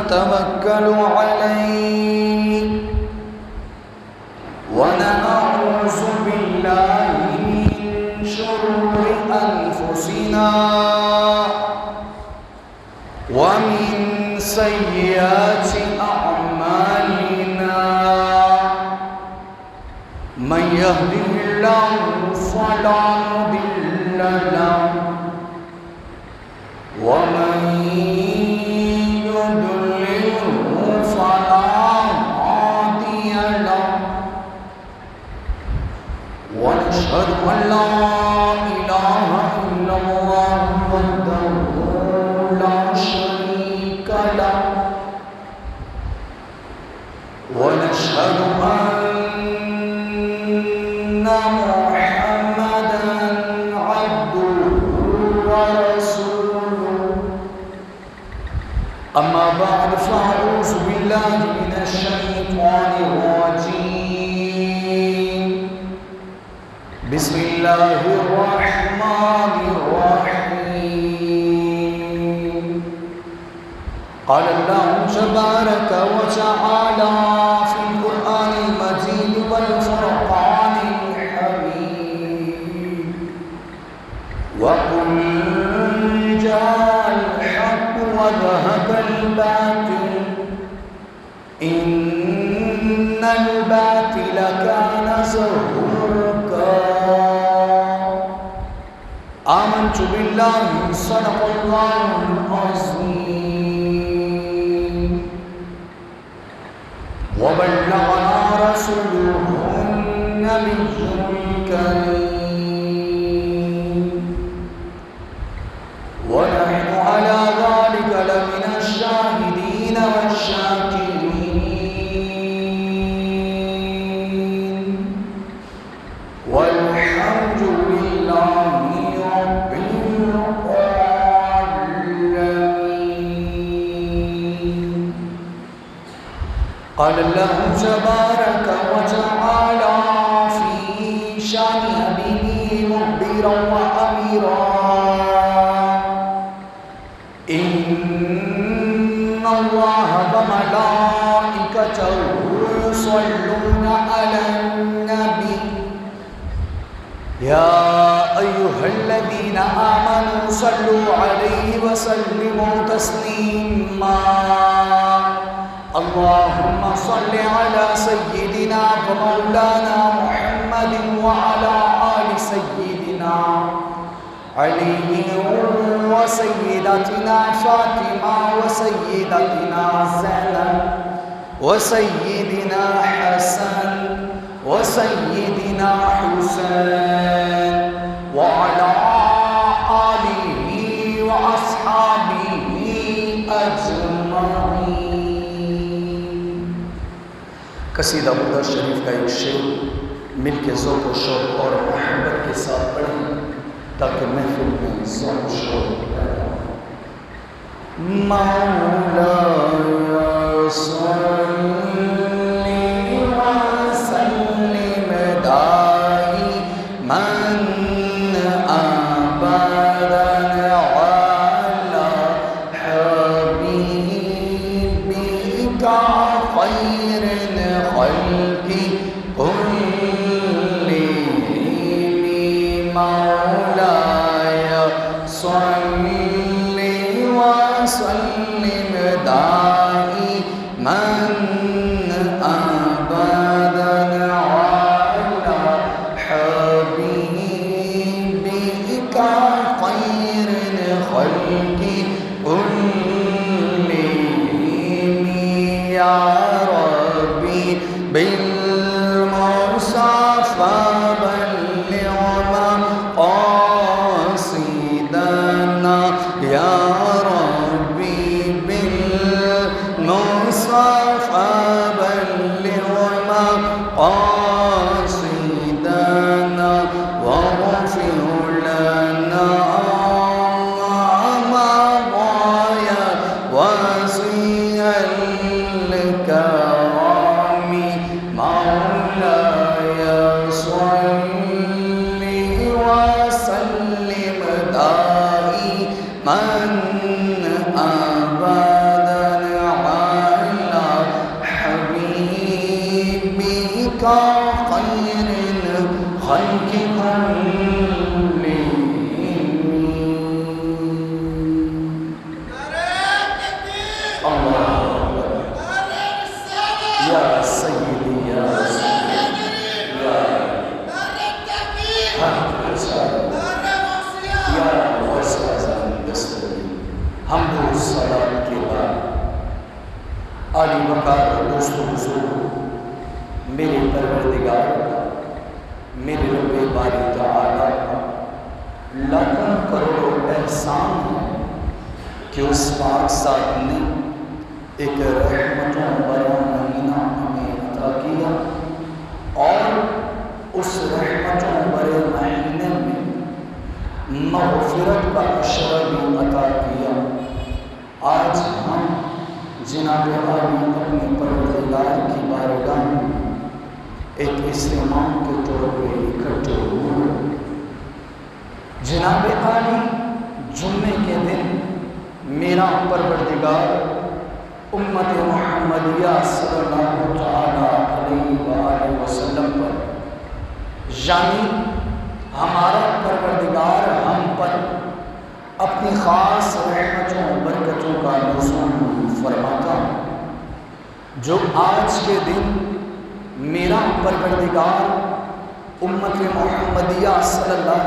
نتوكل عليه ونعوذ بالله من شرور أنفسنا ومن سيئات أعمالنا من يهده الله فلا مضل له ومن يضلله فلا هادي له ونشهد أن لا إله إلا الله وحده لا شريك له ونشهد أن محمدا عبده ورسوله أما بعد فأعوذ بالله من الشيطان الرجيم بسم الله الرحمن الرحيم قال الله تبارك وتعالى في القرآن المجيد والفرقان الحميد وقل جاء الحق وذهب الباطل إن الباطل كان زهوقا آمنت بالله صدق الله العظيم وبلغنا رسوله النبي الكريم ونحن على ذلك لمن الشاهدين والشاكرين والحمد لله رب العالمين قال الله تبارك وتعالى في شان أبيه مخبرا وأميرا إن الله وملائكته يصلون على النبي يا أيها الذين آمنوا صلوا عليه وسلموا تسليما اللهم صل على سيدنا ومولانا محمد وعلى آل سيدنا علي وسيدتنا فاطمة وسيدتنا زينب وسيدنا حسن وسيدنا حسين وعلى آله وأصحابه أجمعين قصیدہ مدر شریف کا ایک شعر مل کے ذوق و شوق اور محبت کے ساتھ پڑھیں تاکہ محفل میں ذوق و شوق پیدا ہو مولایا صلی وسلم دائما ابدا علی حبیبک خیر الخلق كلهم مولاي صل وسلم دائما أبدا على حبيبك خير الخلق كلهم يا ربي بالمصطفى بلغ مقاصدنا يا ربي بالمصطفى بلغ مقاصدنا واغفر لنا ما ضايا واسع الكرم مفتاح خیر الخلق كلهم حمد و صلات کے بعد عالی وقار دوست و بزرگ میرے پروردگار کا، میرے رب باری تعالیٰ کا لاکھوں کروڑوں احسان ہے کہ اس پاک ذات نے ایک رحمتوں بھرا مہینہ ہمیں عطا کیا اور اس رحمتوں بھرے مہینے میں مغفرت کا عشرہ بھی عطا کیا۔ آج ہم جناب عالی اپنے پروردگار کی بارگاہ میں ایک اجتماع کے طور پہ اکٹھے ہوئے۔ جناب عالی جمعے کے دن میرا پروردگار امت محمدیہ صلی اللہ علیہ وآلہ وسلم پر، یعنی ہمارا پروردگار ہم پر اپنی خاص رحمتوں و برکتوں کا نزول فرماتا ہے، جو آج کے دن میرا پروردگار امت محمدیہ صلی اللہ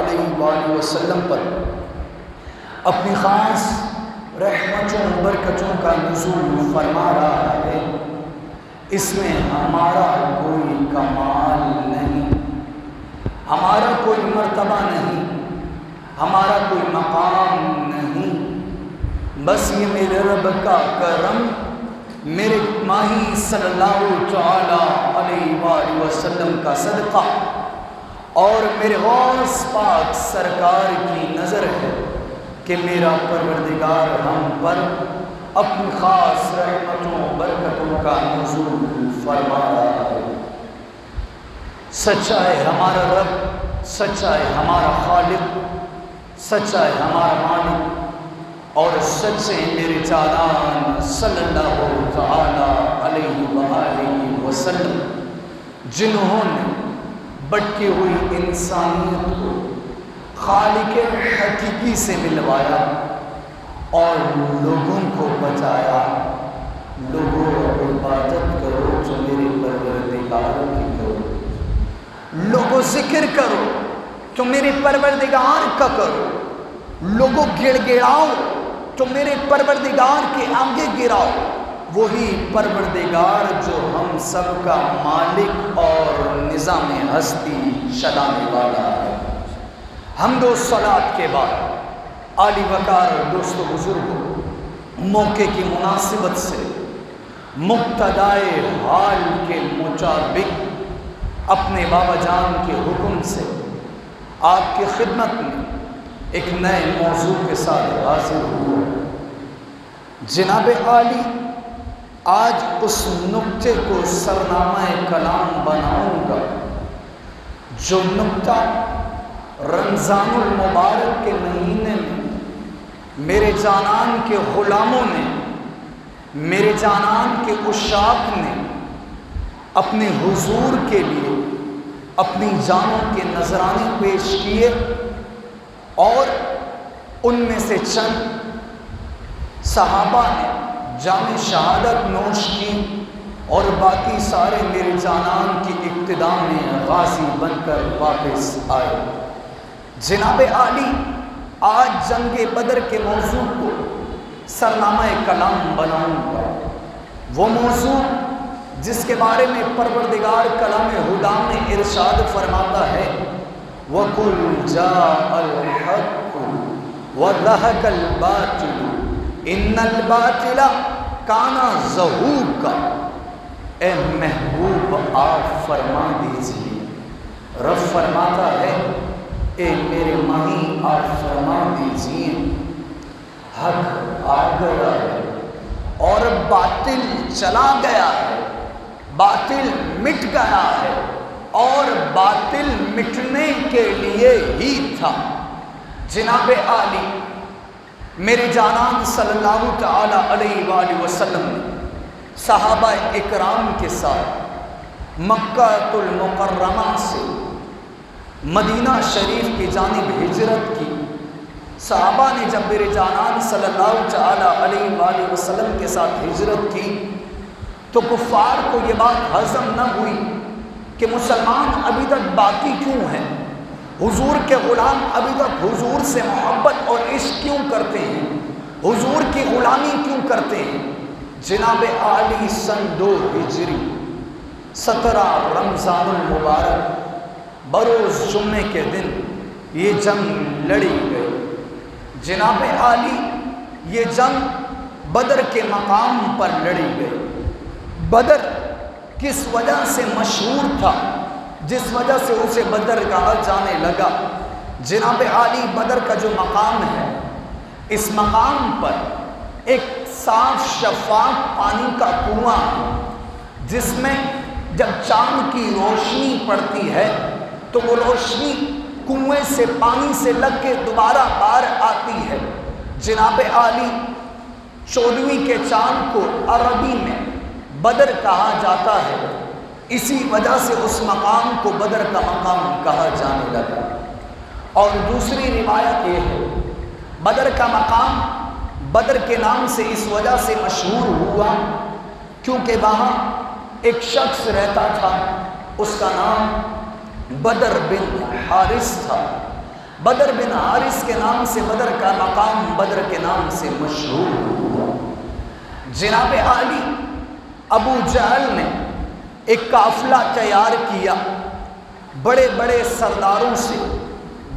علیہ وآلہ وسلم پر اپنی خاص رحمتوں و برکتوں کا نزول فرما رہا ہے، اس میں ہمارا کوئی کمال نہیں، ہمارا کوئی مرتبہ نہیں، ہمارا کوئی مقام نہیں، بس یہ میرے رب کا کرم، میرے ماہی صلی اللہ علیہ وآلہ وسلم کا صدقہ اور میرے غوث پاک سرکار کی نظر ہے کہ میرا پروردگار ہم پر اپنی خاص رحمتوں برکتوں کا نزول فرما رہا ہے۔ سچا ہے ہمارا رب، سچا ہے ہمارا خالق، سچا ہے ہمارا مالک، اور سچے میرے جانان صلی اللہ علیہ وآلہ وسلم، جنہوں نے بٹکی ہوئی انسانیت کو خالق حقیقی سے ملوایا اور لوگوں کو بچایا۔ لوگوں عبادت کرو جو میرے پروردگار کی کرو، لوگوں ذکر کرو تو میرے پروردگار کا کرو، لوگوں گڑ گڑاؤ تو میرے پروردگار کے آگے گراؤ، وہی پروردگار جو ہم سب کا مالک اور نظام ہستی چلانے والا ہے۔ حمد و صلات کے بعد عالی وقار دوست و بزرگوں، موقع کی مناسبت سے مقتدائے حال کے مطابق اپنے بابا جان کے حکم سے آپ کی خدمت میں ایک نئے موضوع کے ساتھ حاضر ہوا۔ جناب عالی آج اس نقطے کو سرنامہ کلام بناؤں گا، جو نقطہ رمضان المبارک کے مہینے میں میرے جانان کے غلاموں نے، میرے جانان کے عشاق نے اپنے حضور کے لیے اپنی جانوں کے نذرانے پیش کیے، اور ان میں سے چند صحابہ نے جام شہادت نوش کی، اور باقی سارے میرے جانان کی ابتدا میں غازی بن کر واپس آئے۔ جناب عالی آج جنگ بدر کے موضوع کو سرنامہ کلام بناؤں گا، وہ موضوع جس کے بارے میں پروردگار کلام خدا میں ارشاد فرماتا ہے، وَقُلْ جَاءَ الْحَقُّ وَذَهَقَ الْبَاطِلُ إِنَّ الْبَاطِلَ كَانَ زَهُوقًا۔ اے محبوب آپ فرما دیجئے، رب فرماتا ہے اے میرے ماہی آپ فرما دیجئے، حق آ گیا ہے اور باطل چلا گیا ہے، باطل مٹ گیا ہے، اور باطل مٹنے کے لیے ہی تھا۔ جناب عالی میرے جانان صلی اللہ علیہ وآلہ وسلم نے صحابہ اکرام کے ساتھ مکہ المکرمہ سے مدینہ شریف کی جانب ہجرت کی، صحابہ نے جب میرے جانان صلی اللہ تعالی علیہ وآلہ وسلم کے ساتھ ہجرت کی تو کفار کو یہ بات ہضم نہ ہوئی کہ مسلمان ابھی تک باقی کیوں ہیں، حضور کے غلام ابھی تک حضور سے محبت اور عشق کیوں کرتے ہیں، حضور کی غلامی کیوں کرتے ہیں۔ جناب عالی سن 2 ہجری 17 رمضان المبارک بروز جمعے کے دن یہ جنگ لڑی گئی۔ جناب عالی یہ جنگ بدر کے مقام پر لڑی گئی۔ بدر کس وجہ سے مشہور تھا، جس وجہ سے اسے بدر کہا جانے لگا؟ جناب عالی بدر کا جو مقام ہے، اس مقام پر ایک صاف شفاف پانی کا کنواں ہے، جس میں جب چاند کی روشنی پڑتی ہے تو وہ روشنی کنویں سے پانی سے لگ کے دوبارہ باہر آتی ہے۔ جناب عالی 14ویں کے چاند کو عربی میں بدر کہا جاتا ہے، اسی وجہ سے اس مقام کو بدر کا مقام کہا جانے لگا۔ اور دوسری روایت یہ ہے، بدر کا مقام بدر کے نام سے اس وجہ سے مشہور ہوا کیونکہ وہاں ایک شخص رہتا تھا، اس کا نام بدر بن حارث تھا۔ بدر بن حارث کے نام سے بدر کا مقام بدر کے نام سے مشہور ہوا۔ جناب عالی ابو جہل نے ایک قافلہ تیار کیا، بڑے بڑے سرداروں سے،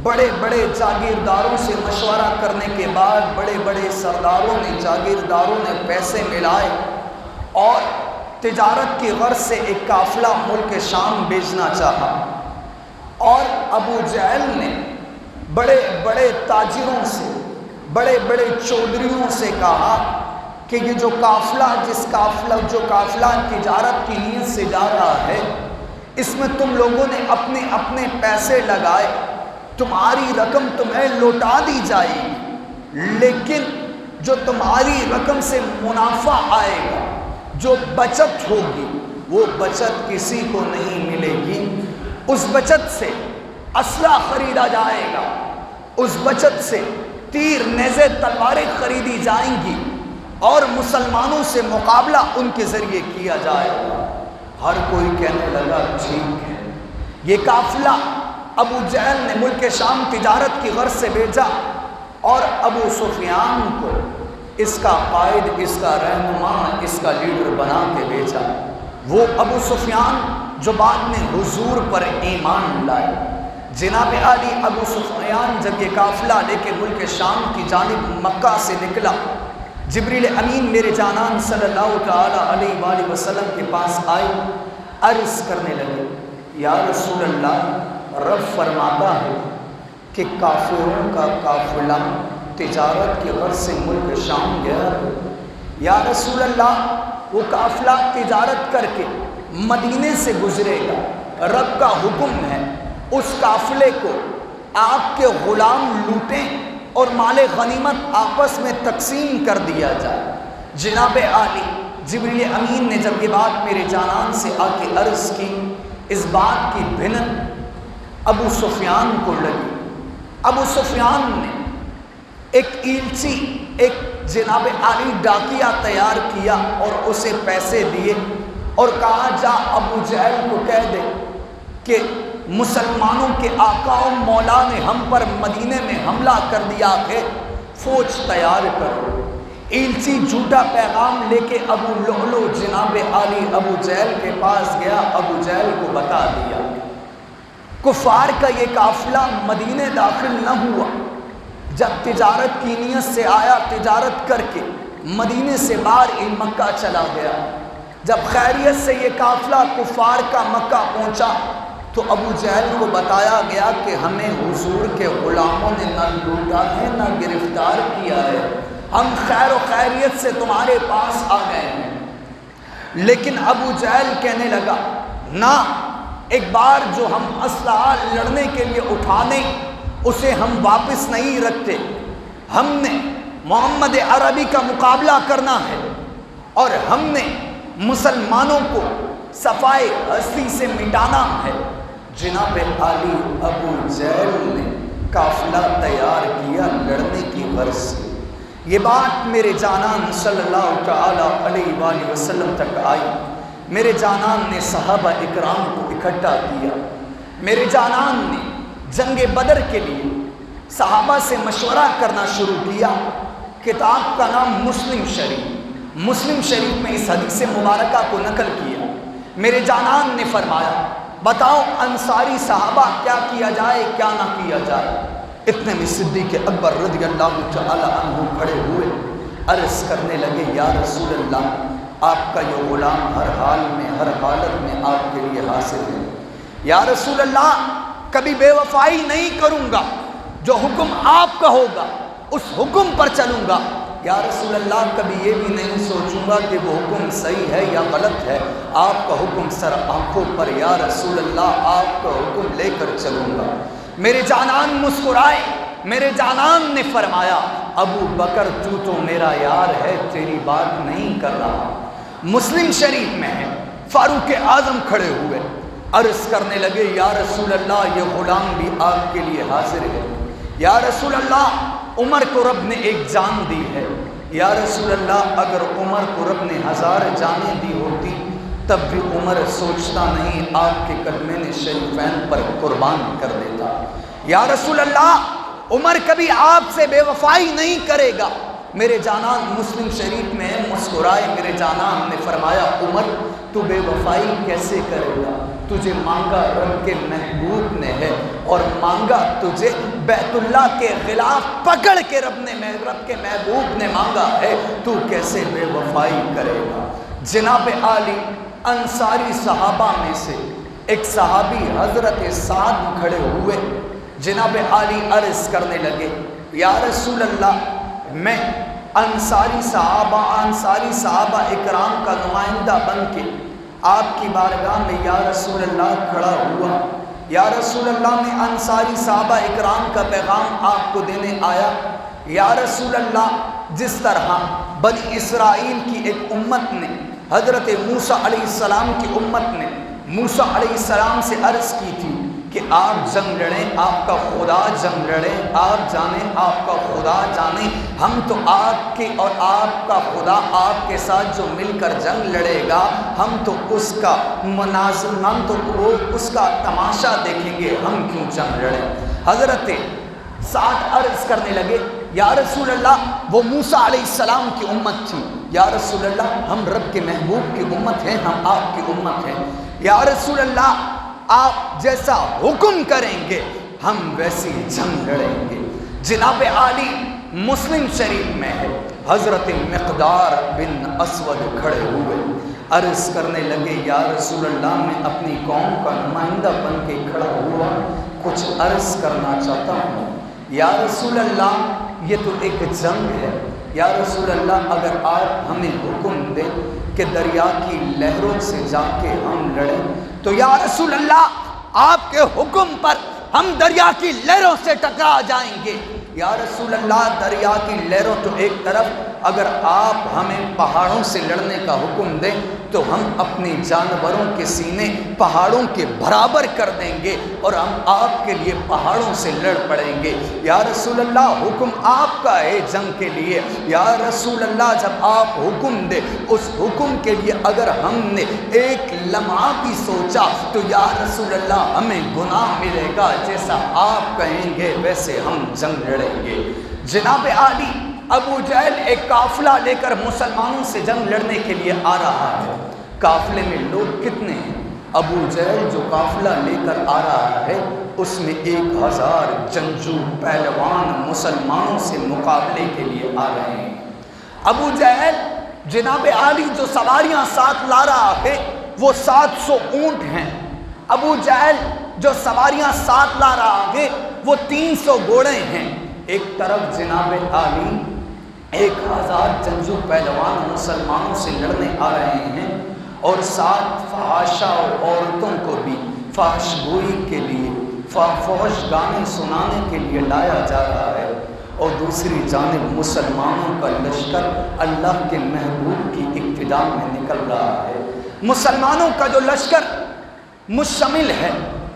بڑے بڑے جاگیرداروں سے مشورہ کرنے کے بعد بڑے بڑے سرداروں نے، جاگیرداروں نے پیسے ملائے اور تجارت کی غرض سے ایک قافلہ ملک شام بھیجنا چاہا۔ اور ابو جہل نے بڑے بڑے تاجروں سے، بڑے بڑے چودھریوں سے کہا کہ یہ جو قافلہ تجارت کی نیت سے جا رہا ہے، اس میں تم لوگوں نے اپنے اپنے پیسے لگائے، تمہاری رقم تمہیں لوٹا دی جائے گی، لیکن جو تمہاری رقم سے منافع آئے گا، جو بچت ہوگی، وہ بچت کسی کو نہیں ملے گی۔ اس بچت سے اسلحہ خریدا جائے گا، اس بچت سے تیر، نیزے، تلواریں خریدی جائیں گی اور مسلمانوں سے مقابلہ ان کے ذریعے کیا جائے گا۔ ہر کوئی کہنے لگا ٹھیک ہے۔ یہ قافلہ ابو جہل نے ملک شام تجارت کی غرض سے بھیجا اور ابو سفیان کو اس کا قائد، اس کا رہنما، اس کا لیڈر بنا کے بھیجا۔ وہ ابو سفیان جو بعد میں حضور پر ایمان لائے۔ جناب عالی ابو سفیان جب یہ قافلہ لے کے ملک شام کی جانب مکہ سے نکلا، جبریل امین میرے جانان صلی اللہ تعالی علیہ وآلہ وسلم کے پاس آئے، عرض کرنے لگے، یا رسول اللہ، رب فرماتا ہے کہ کافروں کا قافلہ تجارت کی غرض سے ملک شام گیا ہے۔ یا رسول اللہ، وہ قافلہ تجارت کر کے مدینے سے گزرے گا، رب کا حکم ہے اس قافلے کو آپ کے غلام لوٹیں اور مال غنیمت آپس میں تقسیم کر دیا جائے۔ جناب عالی جبریل امین نے جب یہ بات میرے جانان سے آ کے عرض کی، اس بات کی بھنک ابو سفیان کو لگی۔ ابو سفیان نے ایک ایلچی، ایک جناب عالی ڈاکیا تیار کیا اور اسے پیسے دیے اور کہا، جا ابو جہل کو کہہ دے کہ مسلمانوں کے آقا و مولا نے ہم پر مدینے میں حملہ کر دیا ہے، فوج تیار کرو۔ ایلچی جھوٹا پیغام لے کے ابو لؤلؤ جناب عالی ابو جہل کے پاس گیا، ابو جہل کو بتا دیا۔ کفار کا یہ قافلہ مدینے داخل نہ ہوا، جب تجارت کی نیت سے آیا، تجارت کر کے مدینے سے باہر مکہ چلا گیا۔ جب خیریت سے یہ قافلہ کفار کا مکہ پہنچا تو ابو جہل کو بتایا گیا کہ ہمیں حضور کے غلاموں نے نہ لوٹا ہے نہ گرفتار کیا ہے، ہم خیر و خیریت سے تمہارے پاس آ گئے ہیں۔ لیکن ابو جہل کہنے لگا، نہ، ایک بار جو ہم اسلحہ لڑنے کے لیے اٹھانے اسے ہم واپس نہیں رکھتے، ہم نے محمد عربی کا مقابلہ کرنا ہے اور ہم نے مسلمانوں کو صفائے ہستی سے مٹانا ہے۔ جناب علی ابو جہل نے قافلہ تیار کیا لڑنے کی غرض سے۔ یہ بات میرے جانان صلی اللہ تعالی علیہ وآلہ وسلم تک آئی۔ میرے جانان نے صحابہ اکرام کو اکٹھا کیا۔ میرے جانان نے جنگ بدر کے لیے صحابہ سے مشورہ کرنا شروع کیا۔ کتاب کا نام مسلم شریف، مسلم شریف میں اس حدیث مبارکہ کو نقل کیا۔ میرے جانان نے فرمایا بتاؤ انصاری صحابہ کیا کیا جائے کیا نہ کیا جائے۔ اتنے میں صدیق اکبر رضی اللہ تعالی عنہ کھڑے ہوئے، عرض کرنے لگے یا رسول اللہ آپ کا یہ غلام ہر حال میں ہر حالت میں آپ کے لیے حاضر ہے۔ یا رسول اللہ کبھی بے وفائی نہیں کروں گا، جو حکم آپ کا ہوگا اس حکم پر چلوں گا۔ یا رسول اللہ کبھی یہ بھی نہیں سوچوں گا کہ وہ حکم صحیح ہے یا غلط ہے، آپ کا حکم سر آنکھوں پر یا رسول اللہ آپ کا حکم لے کر چلوں گا۔ میرے جانان مسکرائے، میرے جانان نے فرمایا ابو بکر تو میرا یار ہے، تیری بات نہیں کر رہا۔ مسلم شریف میں ہے، فاروق اعظم کھڑے ہوئے، عرض کرنے لگے یا رسول اللہ یہ غلام بھی آپ کے لیے حاضر ہے۔ یا رسول اللہ عمر کو رب نے ایک جان دی ہے۔ یا رسول اللہ اگر عمر کو رب نے 1000 جانیں دی ہوتی تب بھی عمر سوچتا نہیں آپ کے کلمے شریفین پر قربان کر دیتا۔ یا رسول اللہ عمر کبھی آپ سے بے وفائی نہیں کرے گا۔ میرے جانان مسلم شریف میں مسکرائے، میرے جانان نے فرمایا عمر تو بے وفائی کیسے کرے گا؟ تجھے مانگا رب کے محبوب نے ہے، اور مانگا تجھے بیت اللہ کے غلاف پکڑ کے رب کے محبوب نے مانگا ہے، تو کیسے بے وفائی کرے گا؟ جناب عالی انصاری صحابہ میں سے ایک صحابی حضرت سعد کھڑے ہوئے، جناب عالی عرض کرنے لگے یا رسول اللہ میں انصاری صحابہ اکرام کا نمائندہ بن کے آپ کی بارگاہ میں یا رسول اللہ کھڑا ہوا۔ یا رسول اللہ میں انصاری صحابہ اکرام کا پیغام آپ کو دینے آیا۔ یا رسول اللہ جس طرح بنی اسرائیل کی ایک امت نے حضرت موسیٰ علیہ السلام کی امت نے موسیٰ علیہ السلام سے عرض کی تھی کہ آپ جنگ لڑیں، آپ کا خدا جنگ لڑے، آپ جانیں آپ کا خدا جانیں، ہم تو آپ کے اور آپ کا خدا آپ کے ساتھ جو مل کر جنگ لڑے گا ہم تو اس کا اس کا تماشا دیکھیں گے، ہم کیوں جنگ لڑیں۔ حضرت سعد عرض کرنے لگے یا رسول اللہ وہ موسیٰ علیہ السلام کی امت تھی، یا رسول اللہ ہم رب کے محبوب کی امت ہیں، ہم آپ کی امت ہیں، یا رسول اللہ آپ جیسا حکم کریں گے ہم ویسی جنگ لڑیں گے۔ جناب عالی مسلم شریف میں ہے، حضرت مقدار بن اسود کھڑے ہوئے، عرض کرنے لگے یا رسول اللہ میں اپنی قوم کا نمائندہ بن کے کھڑا ہوا، کچھ عرض کرنا چاہتا ہوں۔ یا رسول اللہ یہ تو ایک جنگ ہے، یا رسول اللہ اگر آپ ہمیں حکم دیں کہ دریا کی لہروں سے جا کے ہم لڑیں تو یا رسول اللہ آپ کے حکم پر ہم دریا کی لہروں سے ٹکرا جائیں گے۔ یا رسول اللہ دریا کی لہروں تو ایک طرف، اگر آپ ہمیں پہاڑوں سے لڑنے کا حکم دیں تو ہم اپنی جانوروں کے سینے پہاڑوں کے برابر کر دیں گے اور ہم آپ کے لیے پہاڑوں سے لڑ پڑیں گے۔ یا رسول اللہ حکم آپ کا ہے جنگ کے لیے، یا رسول اللہ جب آپ حکم دیں اس حکم کے لیے اگر ہم نے ایک لمحہ بھی سوچا تو یا رسول اللہ ہمیں گناہ ملے گا، جیسا آپ کہیں گے ویسے ہم جنگ لڑیں گے۔ جناب عالی ابو جہل ایک قافلہ لے کر مسلمانوں سے جنگ لڑنے کے لیے آ رہا ہے۔ قافلے میں لوگ کتنے ہیں؟ ابو جہل جو قافلہ لے کر آ رہا ہے اس میں 1000 جنگجو پہلوان مسلمانوں سے مقابلے کے لیے آ رہے ہیں۔ ابو جہل جناب عالی جو سواریاں ساتھ لا رہا ہے وہ 700 اونٹ ہیں۔ ابو جہل جو سواریاں ساتھ لا رہا ہے وہ 300 گھوڑے ہیں۔ ایک طرف جناب عالی 1000 جنگجو پہلوان مسلمانوں سے لڑنے آ رہے ہیں اور ساتھ فحاشہ عورتوں کو بھی فحش گوئی کے لیے فحش گانے سنانے کے لیے لایا جا رہا ہے، اور دوسری جانب مسلمانوں کا لشکر اللہ کے محبوب کی اقتداء میں نکل رہا ہے۔ مسلمانوں کا جو لشکر مشتمل ہے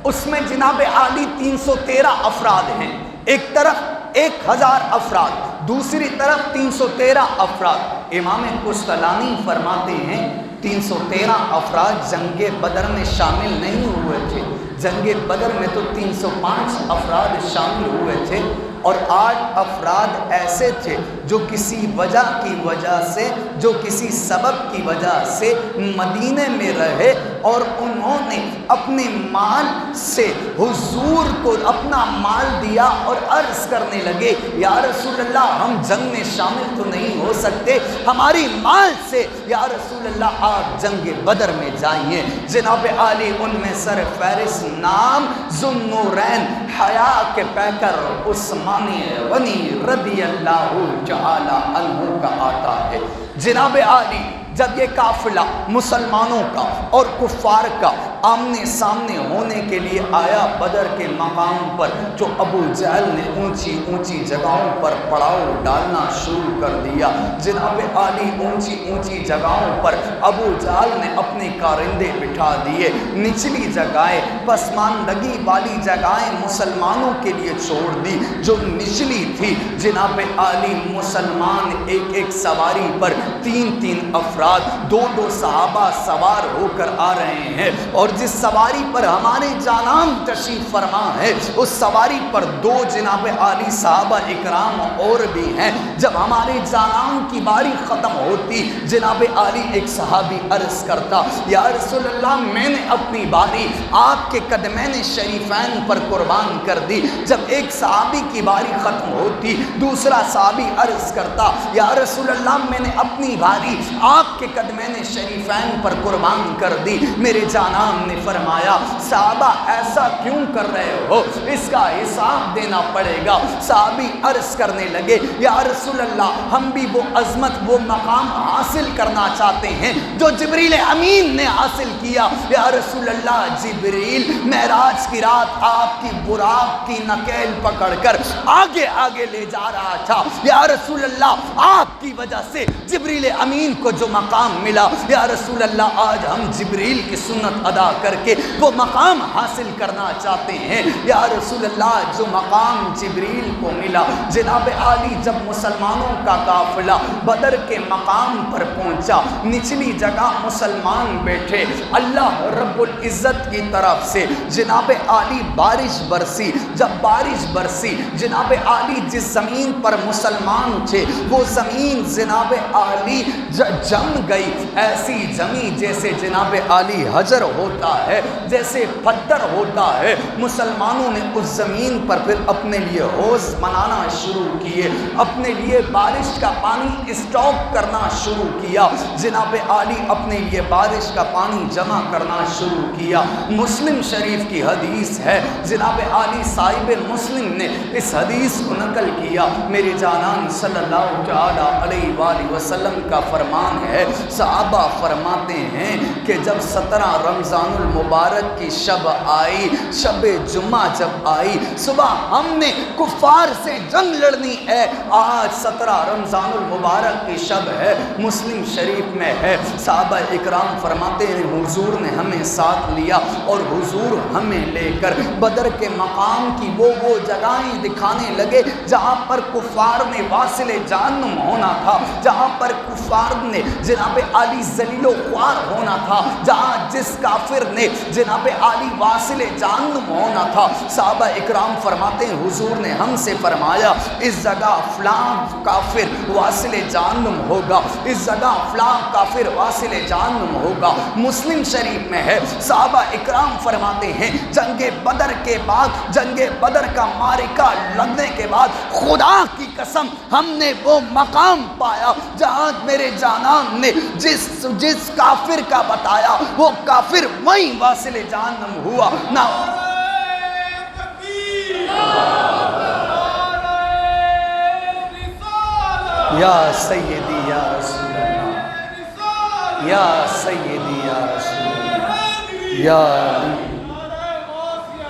اس میں جناب عالی 313 افراد ہیں، ایک طرف 1000 افراد، دوسری طرف 313 افراد۔ امام قسطلانی فرماتے ہیں 313 افراد جنگ بدر میں شامل نہیں ہوئے تھے، جنگ بدر میں تو 305 افراد شامل ہوئے تھے، اور 8 افراد ایسے تھے جو کسی وجہ کی وجہ سے، جو کسی سبب کی وجہ سے مدینے میں رہے، اور انہوں نے اپنے مال سے حضور کو اپنا مال دیا اور عرض کرنے لگے یا رسول اللہ ہم جنگ میں شامل تو نہیں ہو سکتے، ہماری مال سے یا رسول اللہ آپ جنگ بدر میں جائیے۔ جناب عالی ان میں سر فہرست نام ذو النورین حیا کے پیکر عثمانی غنی رضی اللہ تعالی عنہ کا آتا ہے۔ جناب عالی جب یہ قافلہ مسلمانوں کا اور کفار کا آمنے سامنے ہونے کے لیے آیا بدر کے مقام پر، جو ابو جہل نے اونچی اونچی جگہوں پر پڑاؤ ڈالنا شروع کر دیا۔ جناب عالی اونچی اونچی جگہوں پر ابو جہل نے اپنے کارندے بٹھا دیے، نچلی جگہیں پسماندگی والی جگہیں مسلمانوں کے لیے چھوڑ دی۔ جو نچلی تھی جناب عالی مسلمان ایک ایک سواری پر 3 افراد، 2 صحابہ سوار ہو کر آ رہے ہیں، اور جس سواری پر ہمارے جانان تشریف فرما ہے اس سواری پر 2 جناب عالی صحابہ اکرام اور بھی ہیں۔ جب ہمارے جانان کی باری ختم ہوتی جناب عالی ایک صحابی عرض کرتا یا رسول اللہ میں نے اپنی باری آپ کے قدمین شریفین پر قربان کر دی۔ جب ایک صحابی کی باری ختم ہوتی دوسرا صحابی عرض کرتا یا رسول اللہ میں نے اپنی باری آپ کے قدمین شریفین پر قربان کر دی۔ میرے جانان نے فرمایا صحابہ ایسا کیوں کر رہے ہو، اس کا حساب دینا پڑے گا۔ صحابی عرض کرنے لگے یا رسول اللہ ہم بھی وہ عظمت وہ مقام حاصل کرنا چاہتے ہیں جو جبریل امین نے حاصل کیا۔ یا رسول اللہ جبریل معراج کی رات آپ کی براق کی نکیل پکڑ کر آگے آگے لے جا رہا تھا۔ یا رسول اللہ آپ کی وجہ سے جبریل امین کو جو مقام ملا، یا رسول اللہ آج ہم جبریل کی سنت ادا کر کے وہ مقام حاصل کرنا چاہتے ہیں۔ یا رسول اللہ جو مقام جبریل کو ملا، جناب عالی جب مسلمانوں کا قافلہ بدر کے مقام پر پہنچا، نچلی جگہ مسلمان بیٹھے، اللہ رب العزت کی طرف سے جناب عالی بارش برسی۔ جب بارش برسی جناب عالی جس زمین پر مسلمان تھے وہ زمین جناب عالی جم گئی، ایسی جمی جیسے جناب عالی حجر ہوتا ہے، جیسے پتھر ہوتا ہے۔ مسلمانوں نے اس زمین پر پھر اپنے لیے حوض بنانا شروع کیے، اپنے لیے بارش کا پانی اسٹاک کرنا شروع کیا۔ جناب عالی اپنے لیے بارش کا پانی جمع کرنا شروع کیا۔ مسلم شریف کی حدیث ہے، جناب عالی صاحب مسلم نے اس حدیث کو نقل کیا۔ میرے جانان صلی اللہ تعالی علیہ وآلہ وسلم کا فرمان ہے، صحابہ فرماتے ہیں کہ جب 17 رمضان المبارک کی شب آئی، شب جمعہ جب آئی، صبح ہم نے کفار سے جنگ لڑنی ہے۔ آج 17 رمضان المبارک کی شب ہے، مسلم شریف میں ہے۔ صحابہ اکرام فرماتے ہیں حضور نے ہمیں ساتھ لیا اور حضور ہمیں لے کر بدر کے مقام کی وہ جگہیں دکھانے لگے جہاں پر کفار نے واصل جہنم ہونا تھا، جہاں پر کفار نے جناب عالی ذلیل و خوار ہونا تھا، جہاں جس کافر نے جناب عالی واصل جہنم ہونا تھا۔ صحابہ اکرام فرماتے ہیں حضور نے ہم سے فرمایا اس جگہ فلاں کافر واصل جہنم ہوگا، اس جگہ فلاں کافر واصل جہنم ہوگا۔ مسلم شریف میں ہے، صحابہ اکرام فرماتے ہیں جنگ بدر کے بعد، جنگ بدر کا معرکہ لڑنے کے بعد خدا کی قسم ہم نے وہ مقام پایا جہاں میرے جانان نے جس کافر کا بتایا وہ کافر وہیں واصل جہنم ہوا۔ نہ یا سیدی یا رسول اللہ، یا سیدی یا رسول اللہ،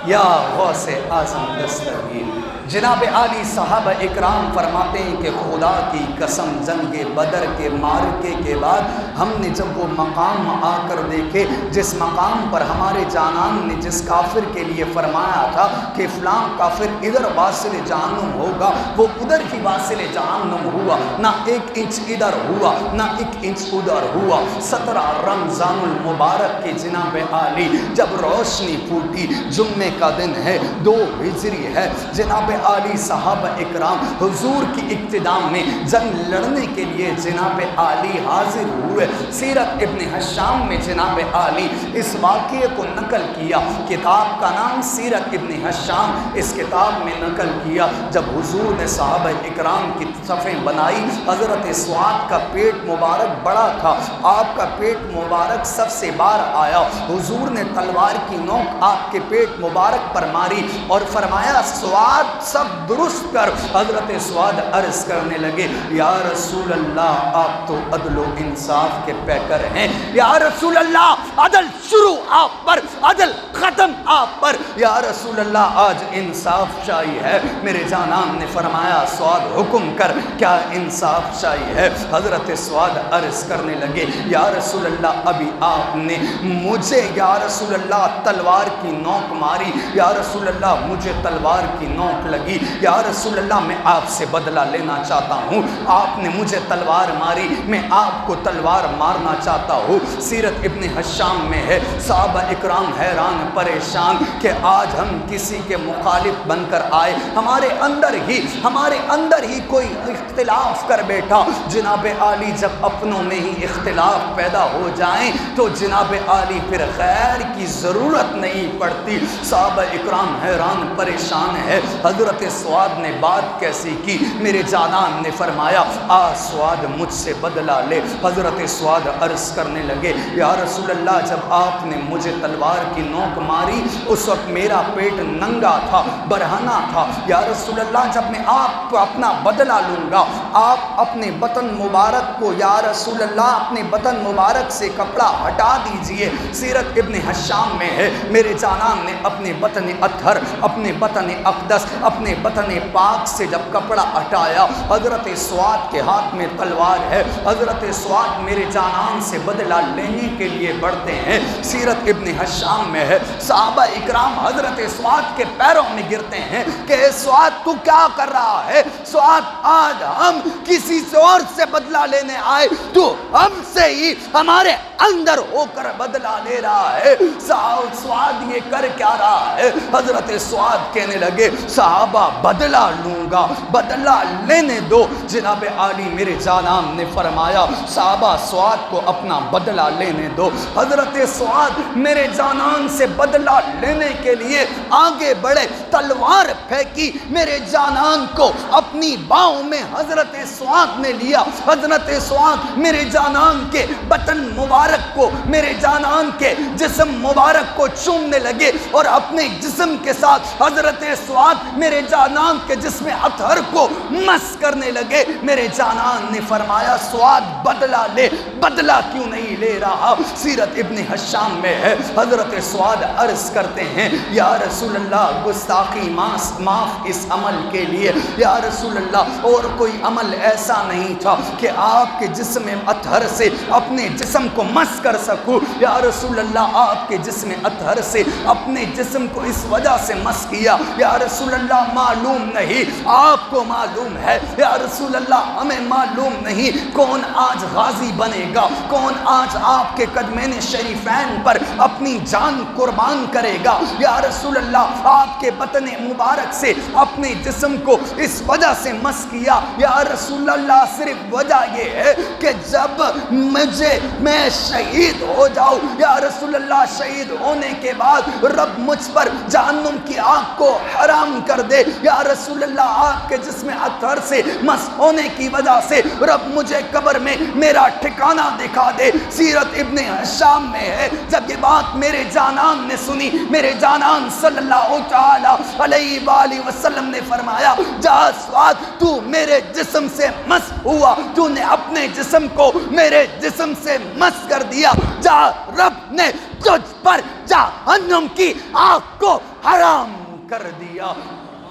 یا غوث اعظم دستگیر۔ جناب عالی صحابہ اکرام فرماتے ہیں کہ خدا کی قسم جنگ بدر کے معرکے کے بعد ہم نے جب وہ مقام آ کر دیکھے جس مقام پر ہمارے جانان نے جس کافر کے لیے فرمایا تھا کہ فلاں کافر ادھر واصل جہنم ہوگا، وہ ادھر ہی واصل جہنم ہوا، نہ 1 انچ ادھر ہوا نہ 1 انچ ادھر ہوا۔ 17 رمضان المبارک کے جناب عالی جب روشنی پھوٹی، جمعے کا دن ہے، 2 ہجری ہے، جناب عالی صحابہ اکرام حضور کی اقتداء میں جنگ لڑنے کے لیے جناب عالی حاضر ہوئے۔ سیرت ابن حشام میں جناب عالی اس واقعے کو نقل کیا، کتاب کا نام سیرت ابن حشام، اس کتاب میں نقل کیا جب حضور نے صحابہ اکرام کی صفیں بنائی، حضرت سعد کا پیٹ مبارک بڑا تھا، آپ کا پیٹ مبارک سب سے باہر آیا، حضور نے تلوار کی نوک آپ کے پیٹ مبارک پر ماری اور فرمایا سعد سب درست کر۔ حضرت سعد عرض کرنے لگے یا رسول اللہ آپ تو عدل و انصاف کے پیکر ہیں، یا رسول اللہ عدل شروع آپ پر، عدل ختم آپ پر، یا رسول اللہ آج انصاف چاہیے ہے۔ میرے جانان نے فرمایا سعد حکم کر، کیا انصاف چاہیے ہے؟ حضرت سعد عرض کرنے لگے یا رسول اللہ ابھی آپ نے مجھے یا رسول اللہ تلوار کی نوک ماری، یا رسول اللہ مجھے تلوار کی نوک لگی، یا رسول اللہ میں آپ سے بدلہ لینا چاہتا ہوں، آپ نے مجھے تلوار ماری، میں آپ کو تلوار مارنا چاہتا ہوں۔ سیرت ابن حشام میں ہے، صحابہ اکرام حیران پریشان کہ آج ہم کسی کے مخالف بن کر آئے، ہمارے اندر ہی کوئی اختلاف کر بیٹھا۔ جناب عالی جب اپنوں میں ہی اختلاف پیدا ہو جائیں تو جناب عالی پھر غیر کی ضرورت نہیں پڑتی۔ صحابہ اکرام حیران پریشان ہے، حضرت سعد نے بات کیسی کی؟ میرے جانان نے فرمایا آ سعد مجھ سے بدلہ لے۔ حضرت سعد عرض کرنے لگے یا رسول اللہ جب آپ نے مجھے تلوار کی نوک ماری اس وقت میرا پیٹ ننگا تھا، برہنہ تھا، یا رسول اللہ جب میں آپ کو اپنا بدلہ لوں گا آپ اپنے بطن مبارک کو یا رسول اللہ اپنے بطن مبارک سے کپڑا ہٹا دیجئے۔ سیرت ابن حشام میں ہے، میرے جانان نے اپنے بطن اطہر، اپنے بطن اقدس، اپنے بطن پاک سے جب کپڑا ہٹایا، حضرت سعد کے ہاتھ میں تلوار ہے، حضرت سعد میرے جانان سے بدلہ لینے کے لیے بڑھتے ہیں۔ سیرت ابن حشام میں ہے، صحابہ اکرام حضرت سعد کے پیروں میں گرتے ہیں کہ سعد تو کیا کر رہا ہے؟ سعد آج ہم کسی سے اور سے بدلہ لینے آئے، تو ہم سے ہی ہمارے اندر ہو کر بدلہ لے رہا ہے، سعد یہ کر کیا رہا ہے؟ حضرت سعد کہنے لگے صحابہ بدلہ لوں گا، بدلہ لینے دو۔ جناب عالی میرے جانان نے فرمایا صحابہ سعد کو اپنا بدلہ لینے دو۔ حضرت سعد میرے جانان سے بدلہ لینے کے لیے آگے بڑھے، تلوار پھینکی، میرے جانان کو اپنی باہوں میں حضرت سعد نے لیا۔ حضرت سعد میرے جانان کے بطن مبارک کو، میرے جانان کے جسم مبارک کو چومنے لگے اور اپنے جسم کے ساتھ حضرت سعد میرے جانان کے جسم اطہر کو مس کرنے لگے۔ میرے جانان نے فرمایا سعد بدلہ لے، بدلہ کیوں نہیں لے رہا؟ سیرت ابن حشام میں ہے، حضرت سعد عرض کرتے ہیں یا رسول اللہ گستاخی معاف اس عمل کے لیے، یا رسول اللہ اور کوئی عمل ایسا نہیں تھا کہ آپ کے جسم اطہر سے اپنے جسم کو مس کر سکوں، یا رسول اللہ آپ کے جسم اطہر سے اپنے جسم کو اس وجہ سے مس کیا، یا رسول اللہ معلوم نہیں، آپ کو معلوم ہے، یا رسول اللہ ہمیں معلوم نہیں کون آج غازی بنے گا، کون آج آپ کے قدمین شریفین پر اپنی جان قربان کرے گا، یا رسول اللہ آپ کے بطن مبارک سے اپنے جسم کو اس وجہ سے مس کیا، یا رسول اللہ صرف وجہ یہ ہے کہ جب میں شہید ہو جاؤں، یا رسول اللہ شہید ہونے کے بعد رب مجھ پر جہنم کی آگ کو حرام کر دے، یا رسول اللہ آپ کے جسم اطہر سے مس ہونے کی وجہ سے رب مجھے قبر میں میرا ٹھکانہ دکھا دے۔ سیرت ابن حشام میں ہے، جب یہ بات میرے جانان نے سنی، میرے جانان صلی اللہ تعالی علیہ وآلہ وسلم نے فرمایا جا سعد تو میرے جسم سے مس ہوا، تو نے اپنے جسم کو میرے جسم سے مس کر دیا، جا رب نے تجھ پر جہنم کی آگ کو حرام کر دیا،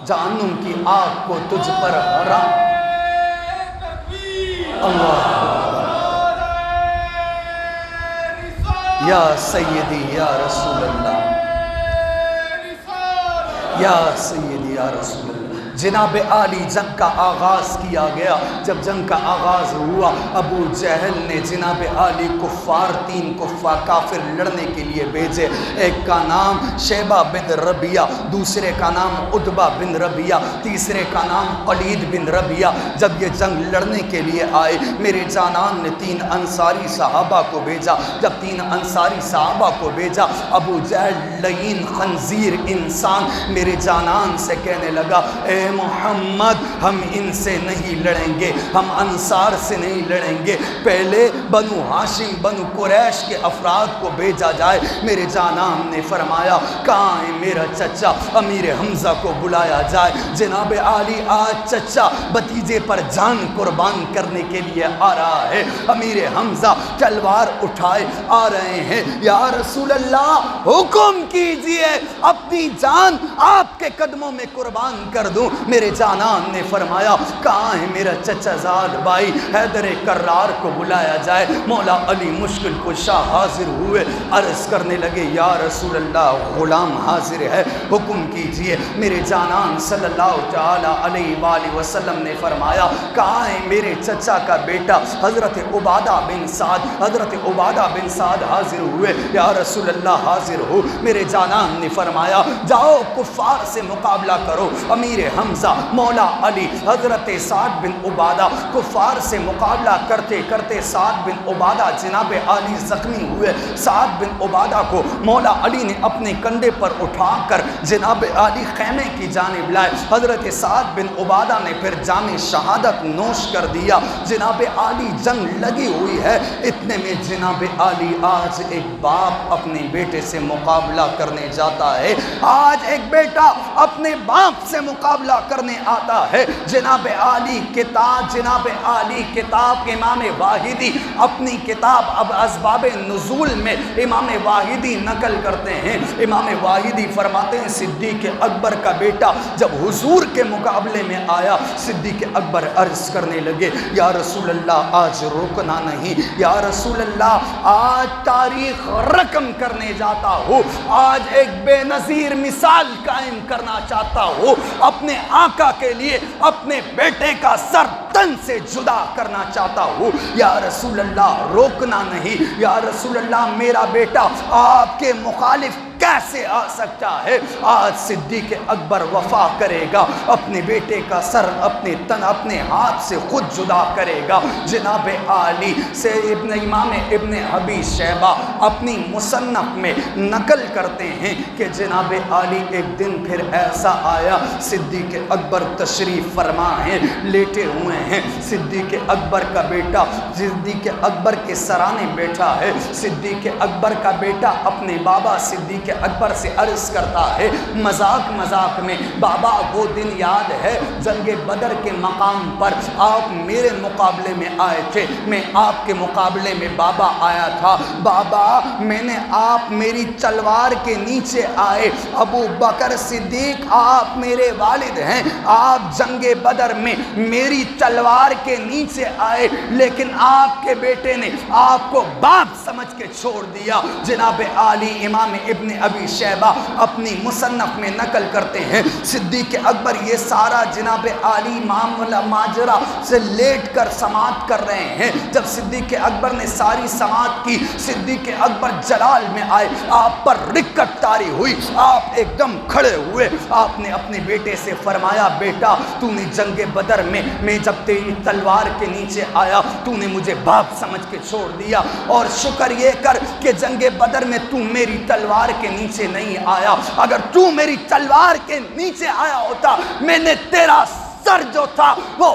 جہنم کی آگ کو تجھ پر حرام۔ اللہ یا سیدی یا رسول اللہ، یا سیدی یا رسول اللہ۔ جناب عالی جنگ کا آغاز کیا گیا۔ جب جنگ کا آغاز ہوا، ابو جہل نے جناب عالی کفار، 3 کفار کافر لڑنے کے لیے بھیجے۔ ایک کا نام شیبہ بن ربیعہ، دوسرے کا نام عتبہ بن ربیعہ، تیسرے کا نام خالد بن ربیعہ۔ جب یہ جنگ لڑنے کے لیے آئے، میرے جانان نے 3 انصاری صحابہ کو بھیجا۔ جب 3 انصاری صحابہ کو بھیجا، ابو جہل لعین خنزیر انسان میرے جانان سے کہنے لگا، اے محمد ہم ان سے نہیں لڑیں گے، ہم انصار سے نہیں لڑیں گے، پہلے بنو ہاشم بنو قریش کے افراد کو بھیجا جائے۔ میرے جانان نے فرمایا، کہاں ہے میرا چچا؟ امیر حمزہ کو بلایا جائے۔ جناب عالی آج چچا بھتیجے پر جان قربان کرنے کے لیے آ رہا ہے۔ امیر حمزہ تلوار اٹھائے آ رہے ہیں۔ یا رسول اللہ حکم کیجئے، اپنی جان آپ کے قدموں میں قربان کر دوں۔ میرے جانان نے فرمایا، کہاں ہے میرا چچا زاد بھائی؟ حیدر کرار کو بلایا جائے۔ مولا علی مشکل کشا حاضر ہوئے، عرض کرنے لگے، یا رسول اللہ غلام حاضر ہے، حکم کیجئے۔ میرے جانان صلی اللہ تعالی علیہ وآلہ وسلم نے فرمایا، کہاں ہے میرے چچا کا بیٹا حضرت عبادہ بن سعد؟ حضرت عبادہ بن سعد حاضر ہوئے۔ یا رسول اللہ حاضر ہو۔ میرے جانان نے فرمایا، جاؤ کفار سے مقابلہ کرو۔ امیر حمزہ، مولا علی، حضرت سعد بن عبادہ کفار سے مقابلہ کرتے کرتے سعد بن عبادہ جناب عالی زخمی ہوئے۔ سعد بن عبادہ کو مولا علی نے اپنے کندھے پر اٹھا کر جناب عالی خیمے کی جانب لائے۔ حضرت سعد بن عبادہ نے پھر جام شہادت نوش کر دیا۔ جناب عالی جنگ لگی ہوئی ہے، اتنے میں جناب عالی آج ایک باپ اپنے بیٹے سے مقابلہ کرنے جاتا ہے۔ آج ایک بیٹا اپنے باپ سے مقابلہ کرنے آتا ہے۔ جناب عالی کتاب امام واحدی اپنی کتاب اب اسباب نزول میں امام واحدی نقل کرتے ہیں۔ امام واحدی فرماتے ہیں، صدیق اکبر کا بیٹا جب حضور کے مقابلے میں آیا، صدیق اکبر عرض کرنے لگے، یا رسول اللہ آج روکنا نہیں، یا رسول اللہ آج تاریخ رقم کرنے جاتا ہوں، آج ایک بے نظیر مثال قائم کرنا چاہتا ہوں، اپنے آقا کے لیے اپنے بیٹے کا سر تن سے جدا کرنا چاہتا ہوں، یا رسول اللہ روکنا نہیں، یا رسول اللہ میرا بیٹا آپ کے مخالف کیسے آ سکتا ہے؟ آج صدیق اکبر وفا کرے گا، اپنے بیٹے کا سر اپنے ہاتھ سے خود جدا کرے گا۔ جناب عالی سے امام ابن ابی شیبہ اپنی مصنف میں نقل کرتے ہیں کہ جناب عالی ایک دن پھر ایسا آیا، صدیق اکبر تشریف فرما ہیں، لیٹے ہوئے ہیں، صدیق اکبر کا بیٹا صدیق اکبر کے سرانے بیٹھا ہے۔ صدیق اکبر کا بیٹا اپنے بابا صدیق اکبر سے عرض کرتا ہے مذاق میں، بابا وہ دن یاد ہے جنگ بدر کے مقام پر آپ میرے مقابلے میں آئے تھے، میں آپ کے مقابلے میں بابا آیا تھا، بابا میں نے آپ میری تلوار کے نیچے آئے، ابو بکر صدیق آپ میرے والد ہیں، آپ جنگ بدر میں میری تلوار کے نیچے آئے، لیکن آپ کے بیٹے نے آپ کو باپ سمجھ کے چھوڑ دیا۔ جناب عالی امام ابن ابی شیبہ اپنی مصنف میں نقل کرتے ہیں، صدیق اکبر یہ سارا جناب عالی ماجرہ سے لیٹ کر سماعت کر رہے ہیں۔ جب صدیق اکبر نے ساری سماعت کی، صدیق اکبر جلال میں آئے، آپ پر رکت طاری ہوئی، آپ ایک دم کھڑے ہوئے، آپ نے اپنے بیٹے سے فرمایا، بیٹا تو نے جنگ بدر میں جب تیری تلوار کے نیچے آیا تو نے مجھے باپ سمجھ کے چھوڑ دیا، اور شکر یہ کر کہ جنگ بدر میں تو میری تلوار کے نیچے نہیں آیا، اگر تو میری تلوار کے نیچے آیا ہوتا میں نے تیرا سر جو تھا وہ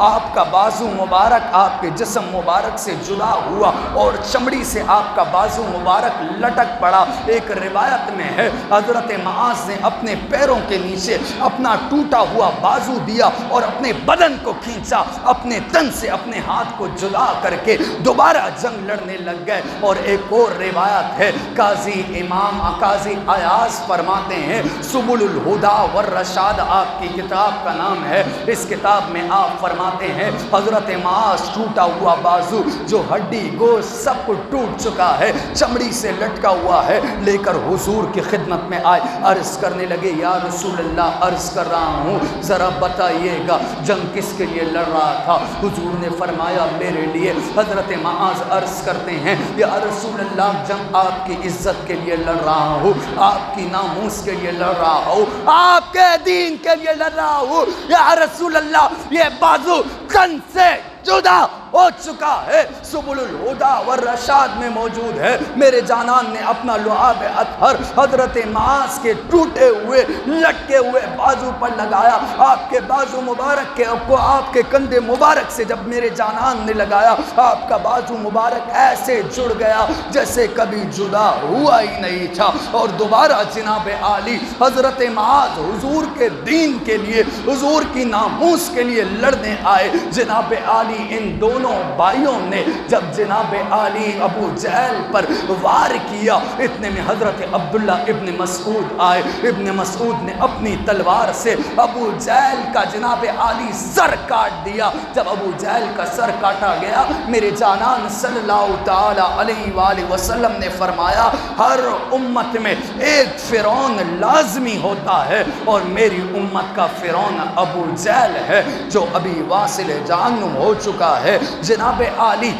آپ کا بازو مبارک آپ کے جسم مبارک سے جدا ہوا اور چمڑی سے آپ کا بازو مبارک لٹک پڑا۔ ایک روایت میں ہے حضرت معاذ نے اپنے پیروں کے نیچے اپنا ٹوٹا ہوا بازو دیا اور اپنے بدن کو کھینچا، اپنے تن سے اپنے ہاتھ کو جدا کر کے دوبارہ جنگ لڑنے لگ گئے۔ اور ایک اور روایت ہے، قاضی ایاز فرماتے ہیں، سبل الہدا والرشاد آپ کی کتاب کا نام ہے، اس کتاب میں آپ فرماتے ہیں حضرت معاذ ٹوٹا ہوا بازو جو ہڈی گوشت سب کو ٹوٹ چکا ہے، چمڑی سے لٹکا ہوا ہے، لے کر حضور کی خدمت میں آئے، عرض کرنے لگے یا رسول اللہ عرض کر رہا ہوں ذرا بتائیے گا جنگ کس کے لیے لڑ رہا تھا؟ حضور نے فرمایا میرے لیے۔ حضرت معاذ عرض کرتے ہیں یا رسول اللہ جنگ آپ کی عزت کے لیے لڑ رہا ہوں، آپ کی ناموس کے لیے لڑ رہا ہوں، آپ کے دین کے لیے لڑ رہا ہوں یا رسول اللہ یہ بازو تن سے جدا ہو چکا ہے۔ سبل الہدا والرشاد میں موجود ہے، میرے جانان نے اپنا لعاب اطہر حضرت معاذ کے ٹوٹے ہوئے لٹکے ہوئے بازو پر لگایا، آپ کے بازو مبارک کے کو آپ کے کندھے مبارک سے جب میرے جانان نے لگایا، آپ کا بازو مبارک ایسے جڑ گیا جیسے کبھی جدا ہوا ہی نہیں تھا۔ اور دوبارہ جناب عالی حضرت معاذ حضور کے دین کے لیے، حضور کی ناموس کے لیے لڑنے آئے۔ جناب عالی ان دونوں بھائیوں نے جب جناب عالی ابو جہل پر وار کیا، اتنے میں حضرت عبداللہ ابن مسعود آئے۔ ابن مسعود نے اپنی تلوار سے ابو جہل کا جناب عالی سر کاٹ دیا۔ جب ابو جہل کا سر کاٹا گیا، میرے جانان صلی اللہ تعالی علیہ وآلہ وسلم نے فرمایا ہر امت میں ایک فرعون لازمی ہوتا ہے اور میری امت کا فرعون ابو جہل ہے جو ابھی واصل جہنم ہو چکا ہے۔ جناب عالی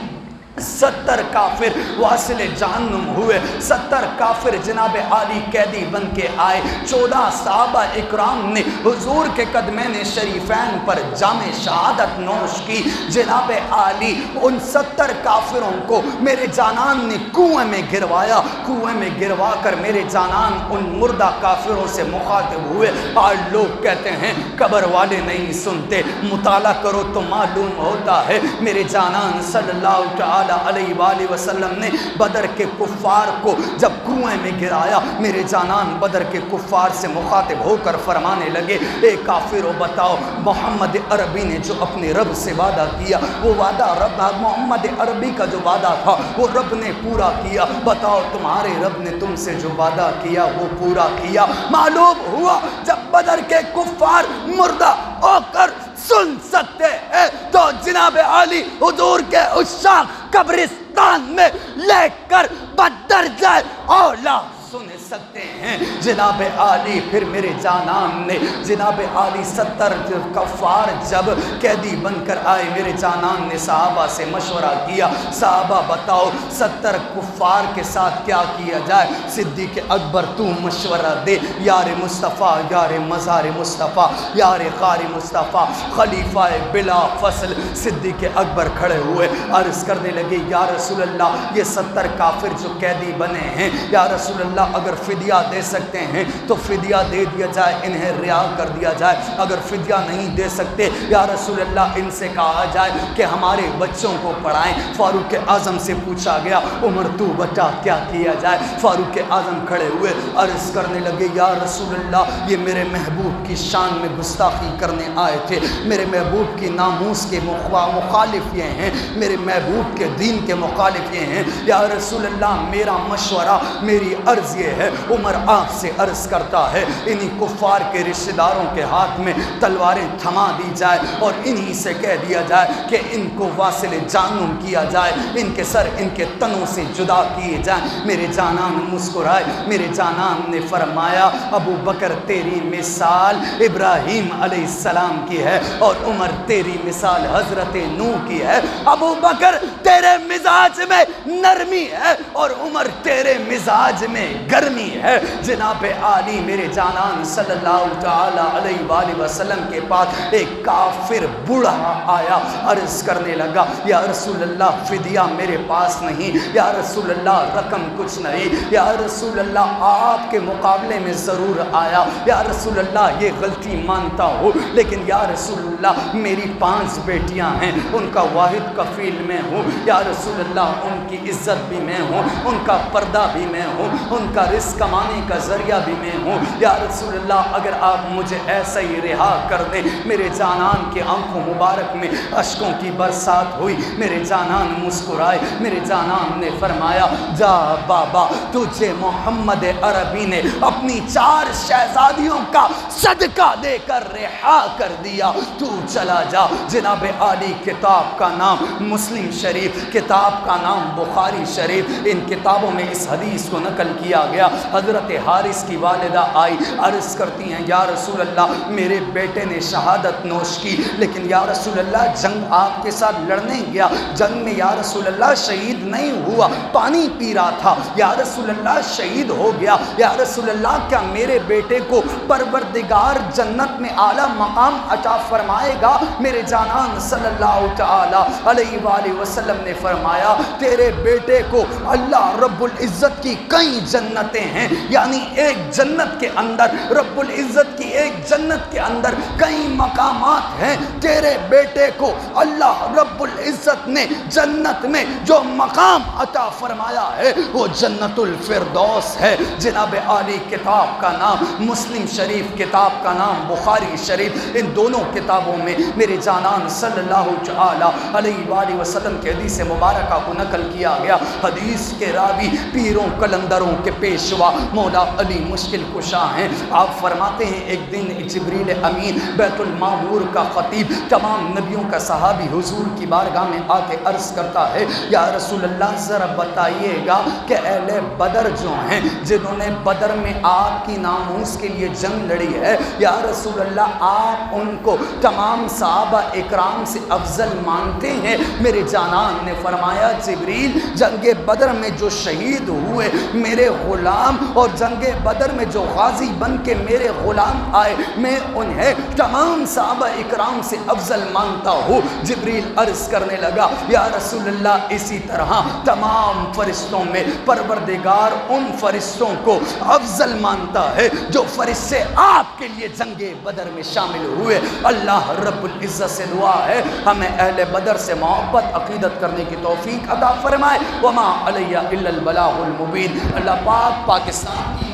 70 کافر واصل جہنم ہوئے، 70 کافر جناب عالی قیدی بن کے آئے۔ 14 صحابہ اکرام نے حضور کے قدمین شریفین پر جام شہادت نوش کی۔ جناب عالی ان 70 کافروں کو میرے جانان نے کنویں میں گروایا، کنویں میں گروا کر میرے جانان ان مردہ کافروں سے مخاطب ہوئے۔ آج لوگ کہتے ہیں قبر والے نہیں سنتے، مطالعہ کرو تو معلوم ہوتا ہے میرے جانان صلی اللہ تعالی علیہ وآلہ وسلم نے بدر کے کفار کو جب کنویں میں گرایا، میرے جانان بدر کے کفار سے مخاطب ہو کر فرمانے لگے اے کافرو بتاؤ محمد عربی نے جو اپنے رب سے وعدہ کیا وہ وعدہ رب محمد عربی کا جو وعدہ تھا وہ رب نے پورا کیا، بتاؤ تمہارے رب نے تم سے جو وعدہ کیا وہ پورا کیا؟ معلوم ہوا جب بدر کے کفار مردہ ہو کر سن سکتے ہیں تو جناب عالی حضور کے عشاق قبرستان میں لے کر بدرجہ اولا سن سکتے ہیں۔ جناب عالی پھر میرے جانان نے جناب عالی 70 کفار جب قیدی بن کر آئے، میرے جانان نے صحابہ سے مشورہ کیا صحابہ بتاؤ 70 کفار کے ساتھ کیا کیا جائے؟ صدیق اکبر تو مشورہ دے، یار مصطفیٰ یار مزار مصطفیٰ یار غار مصطفیٰ خلیفہ بلا فصل۔ صدیق اکبر کھڑے ہوئے عرض کرنے لگے یا رسول اللہ یہ 70 کافر جو قیدی بنے ہیں یا رسول اللہ اگر فدیہ دے سکتے ہیں تو فدیہ دے دیا جائے، انہیں رہا کر دیا جائے، اگر فدیہ نہیں دے سکتے یا رسول اللہ ان سے کہا جائے کہ ہمارے بچوں کو پڑھائیں۔ فاروق اعظم سے پوچھا گیا عمر تو بتا کیا کیا جائے؟ فاروق اعظم کھڑے ہوئے عرض کرنے لگے یا رسول اللہ یہ میرے محبوب کی شان میں گستاخی کرنے آئے تھے، میرے محبوب کی ناموس کے مخالف یہ ہیں، میرے محبوب کے دین کے مخالف یہ ہیں، یا رسول اللہ میرا مشورہ میری عرض یہ ہے، عمر آپ سے عرض کرتا ہے انہی کفار کے رشتہ داروں کے ہاتھ میں تلواریں تھما دی جائے اور انہی سے کہہ دیا جائے کہ ان کو واصل جہنم کیا جائے، ان کے سر ان کے تنوں سے جدا کیے جائیں۔ میرے جانان مسکرائے، میرے جانان نے فرمایا ابو بکر تیری مثال ابراہیم علیہ السلام کی ہے اور عمر تیری مثال حضرت نوح کی ہے۔ ابو بکر تیرے مزاج میں نرمی ہے اور عمر تیرے مزاج میں گرمی گرمی ہے۔ جناب عالی میرے جانان صلی اللہ تعالی علیہ وآلہ وسلم کے پاس ایک کافر بوڑھا آیا، عرض کرنے لگا یا رسول اللہ فدیہ میرے پاس نہیں، یا رسول اللہ رقم کچھ نہیں، یا رسول اللہ آپ کے مقابلے میں ضرور آیا، یا رسول اللہ یہ غلطی مانتا ہوں، لیکن یا رسول اللہ میری 5 بیٹیاں ہیں، ان کا واحد کفیل میں ہوں، یا رسول اللہ ان کی عزت بھی میں ہوں، ان کا پردہ بھی میں ہوں، ان کا رزق کمانے کا ذریعہ بھی میں ہوں، یا رسول اللہ اگر آپ مجھے ایسا ہی رہا کر دیں۔ میرے جانان کے آنکھوں مبارک میں اشکوں کی برسات ہوئی، میرے جانان مسکرائے، میرے جانان نے فرمایا جا بابا، تجھے محمد عربی نے اپنی 4 شہزادیوں کا صدقہ دے کر رہا کر دیا، تو چلا جا۔ جناب عالی کتاب کا نام مسلم شریف، کتاب کا نام بخاری شریف، ان کتابوں میں اس حدیث کو نقل کیا گیا۔ حضرت حارث کی والدہ آئی، عرض کرتی ہیں یا رسول اللہ میرے بیٹے نے شہادت نوش کی، لیکن یا رسول اللہ جنگ آپ کے ساتھ لڑنے گیا، جنگ میں یا رسول اللہ شہید نہیں ہوا، پانی پی رہا تھا، یا رسول اللہ شہید ہو گیا، یا رسول اللہ کیا میرے بیٹے کو پروردگار جنت میں اعلیٰ مقام عطا فرمائے گا؟ میرے جانان صلی اللہ تعالی علیہ وآلہ وسلم نے فرمایا تیرے بیٹے کو اللہ رب العزت کی کئی جنتیں ہیں، یعنی ایک جنت کے اندر رب العزت کی ایک جنت کے اندر کئی مقامات ہیں، تیرے بیٹے کو اللہ رب العزت نے جنت میں جو مقام عطا فرمایا ہے وہ جنت الفردوس ہے۔ جناب عالی کتاب کا نام مسلم شریف، کتاب کا نام بخاری شریف، ان دونوں کتابوں میں میرے جانان صلی اللہ تعالی علیہ وآلہ وسلم کے حدیث مبارکہ کو نقل کیا گیا۔ حدیث کے راوی پیروں قلندروں کے پیشوا مولا علی مشکل کشا ہیں۔ آپ فرماتے ہیں ایک دن جبریل امین بیت المعمور کا خطیب تمام نبیوں کا صحابی حضور کی بارگاہ میں آ کے عرض کرتا ہے یا رسول اللہ ذرا بتائیے گا کہ اہل بدر جو ہیں جنہوں نے بدر میں آپ کی ناموس کے لیے جنگ لڑی ہے، یا رسول اللہ آپ ان کو تمام صحابہ اکرام سے افضل مانتے ہیں؟ میرے جانان نے فرمایا جبریل جنگ بدر میں جو شہید ہوئے میرے غلام اور جنگ بدر میں جو غازی بن کے میرے غلام آئے میں انہیں تمام صحابہ اکرام سے افضل مانتا ہوں۔ جبریل عرض کرنے لگا یا رسول اللہ اسی طرح تمام فرشتوں میں پروردگار ان فرشتوں کو افضل مانتا ہے جو فرشتے آپ کے لیے جنگ بدر میں شامل ہوئے۔ اللہ رب العزت سے دعا ہے ہمیں اہل بدر سے محبت عقیدت کرنے کی توفیق عطا فرمائے۔ وما علیہ الا البلاغ المبین۔ اللہ پاک پاکستان کی